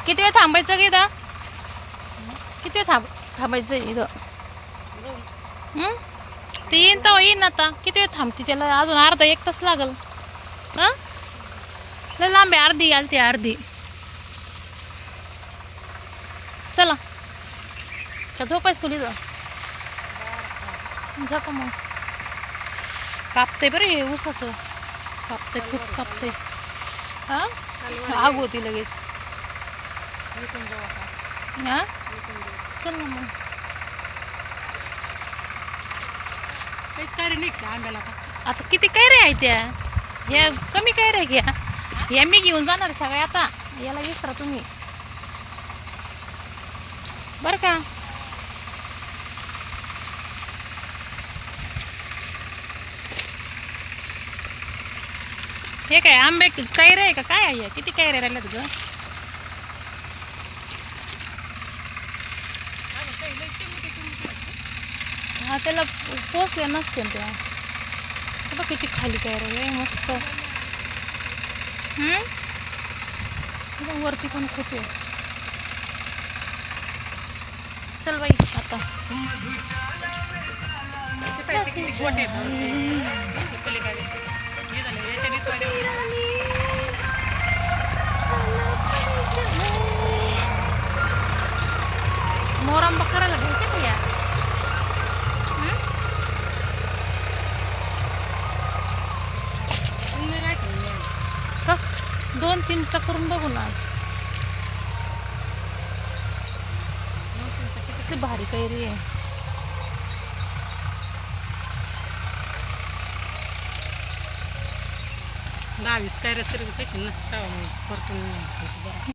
किती वेळ थांबायचं का इथं? किती वेळ थांबायचं इथं? ते येईन तर येईन आता. किती वेळ थांबते त्याला? अजून अर्धा एक तास लागल. हां लय लांब आहे. अर्धी आलती अर्धी. चला का झोपायच तुला इथं? झोपा मग. कापते बरं हे ऊसाचं. कापते खूप कापते. हां आग होती लगेच. हां चल ना मग. आंब्याला आता किती कैऱ्या आहे त्या? ह्या कमी कैऱ्या घ्या. ह्या मी घेऊन जाणार सगळ्या आता. याला विसरा तुम्ही बरं का. हे काय आंबे कैऱ्या आहे का काय आहे? किती कैऱ्या राहिल्यात ग? हा त्याला पोचल्या नसते त्या. बघ किती खाली कैऱ्या मस्त. वरती पण खूप आहे. चल बाई आता. मोरांबा करायला घ्यायचे का या? कस 2-3चा करून बघू ना आज. कसली भारी कैरी आहे. दहा 20 कैऱ्या तरी ना परतून